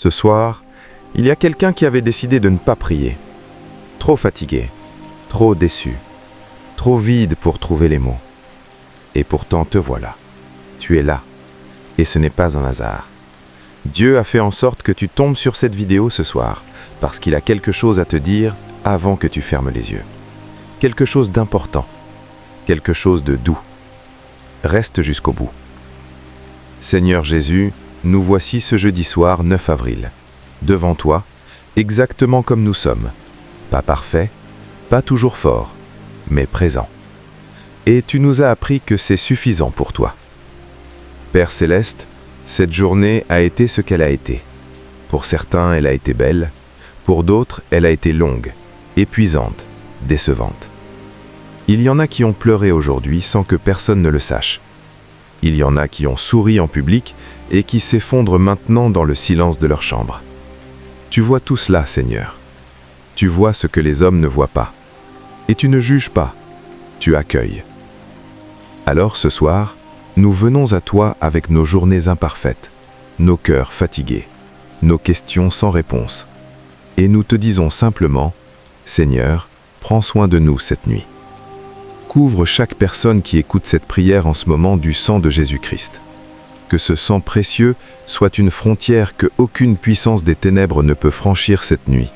Ce soir, il y a quelqu'un qui avait décidé de ne pas prier. Trop fatigué, trop déçu, trop vide pour trouver les mots. Et pourtant te voilà. Tu es là. Et ce n'est pas un hasard. Dieu a fait en sorte que tu tombes sur cette vidéo ce soir, parce qu'il a quelque chose à te dire avant que tu fermes les yeux. Quelque chose d'important, quelque chose de doux. Reste jusqu'au bout. Seigneur Jésus, nous voici ce jeudi soir 9 avril, devant toi, exactement comme nous sommes. Pas parfait, pas toujours fort, mais présent. Et tu nous as appris que c'est suffisant pour toi. Père Céleste, cette journée a été ce qu'elle a été. Pour certains, elle a été belle. Pour d'autres, elle a été longue, épuisante, décevante. Il y en a qui ont pleuré aujourd'hui sans que personne ne le sache. Il y en a qui ont souri en public et qui s'effondrent maintenant dans le silence de leur chambre. Tu vois tout cela, Seigneur. Tu vois ce que les hommes ne voient pas. Et tu ne juges pas, tu accueilles. Alors ce soir, nous venons à toi avec nos journées imparfaites, nos cœurs fatigués, nos questions sans réponse. Et nous te disons simplement, Seigneur, prends soin de nous cette nuit. Couvre chaque personne qui écoute cette prière en ce moment du sang de Jésus-Christ. Que ce sang précieux soit une frontière que aucune puissance des ténèbres ne peut franchir cette nuit.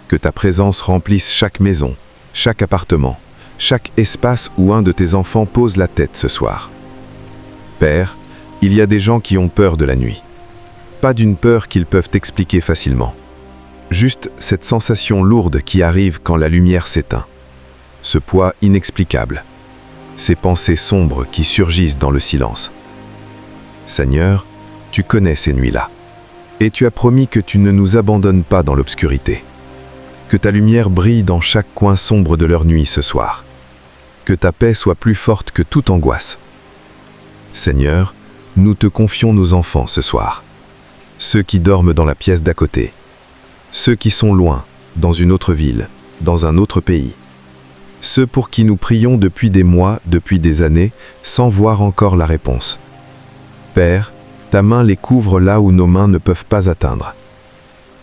Que ta présence remplisse chaque maison, chaque appartement, chaque espace où un de tes enfants pose la tête ce soir. Père, il y a des gens qui ont peur de la nuit. Pas d'une peur qu'ils peuvent expliquer facilement. Juste cette sensation lourde qui arrive quand la lumière s'éteint. Ce poids inexplicable. Ces pensées sombres qui surgissent dans le silence. Seigneur, tu connais ces nuits-là. Et tu as promis que tu ne nous abandonnes pas dans l'obscurité. Que ta lumière brille dans chaque coin sombre de leur nuit ce soir. Que ta paix soit plus forte que toute angoisse. Seigneur, nous te confions nos enfants ce soir. Ceux qui dorment dans la pièce d'à côté. Ceux qui sont loin, dans une autre ville, dans un autre pays. Ceux pour qui nous prions depuis des mois, depuis des années, sans voir encore la réponse. Père, ta main les couvre là où nos mains ne peuvent pas atteindre.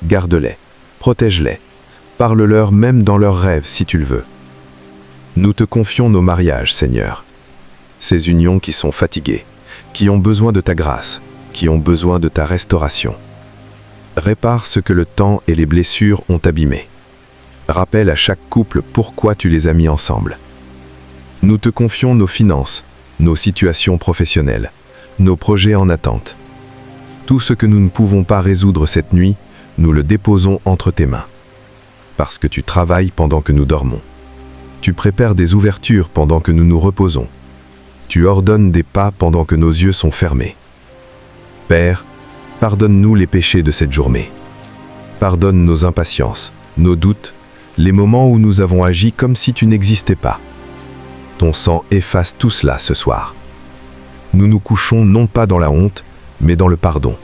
Garde-les, protège-les, parle-leur même dans leurs rêves si tu le veux. Nous te confions nos mariages, Seigneur. Ces unions qui sont fatiguées, qui ont besoin de ta grâce, qui ont besoin de ta restauration. Répare ce que le temps et les blessures ont abîmé. Rappelle à chaque couple pourquoi tu les as mis ensemble. Nous te confions nos finances, nos situations professionnelles, nos projets en attente. Tout ce que nous ne pouvons pas résoudre cette nuit, nous le déposons entre tes mains. Parce que tu travailles pendant que nous dormons. Tu prépares des ouvertures pendant que nous nous reposons. Tu ordonnes des pas pendant que nos yeux sont fermés. Père, pardonne-nous les péchés de cette journée. Pardonne nos impatiences, nos doutes, les moments où nous avons agi comme si tu n'existais pas. Ton sang efface tout cela ce soir. Nous nous couchons non pas dans la honte, mais dans le pardon.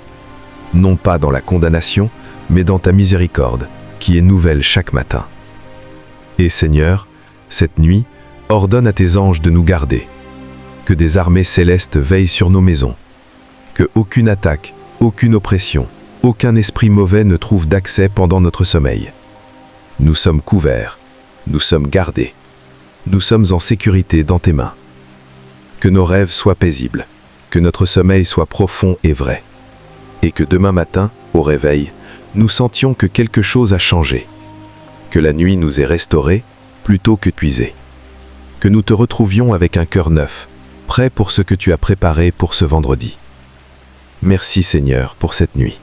Non pas dans la condamnation, mais dans ta miséricorde, qui est nouvelle chaque matin. Et Seigneur, cette nuit, ordonne à tes anges de nous garder. Que des armées célestes veillent sur nos maisons. Que aucune attaque, aucune oppression, aucun esprit mauvais ne trouve d'accès pendant notre sommeil. Nous sommes couverts, nous sommes gardés, nous sommes en sécurité dans tes mains. Que nos rêves soient paisibles, que notre sommeil soit profond et vrai, et que demain matin, au réveil, nous sentions que quelque chose a changé, que la nuit nous est restaurée plutôt que puisée, que nous te retrouvions avec un cœur neuf, prêt pour ce que tu as préparé pour ce vendredi. Merci Seigneur pour cette nuit.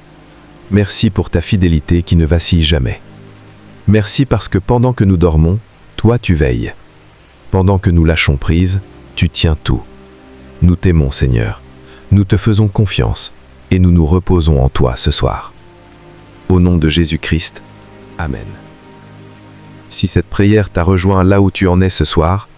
Merci pour ta fidélité qui ne vacille jamais. Merci parce que pendant que nous dormons, toi tu veilles. Pendant que nous lâchons prise, tu tiens tout. Nous t'aimons Seigneur, nous te faisons confiance et nous nous reposons en toi ce soir. Au nom de Jésus-Christ, Amen. Si cette prière t'a rejoint là où tu en es ce soir,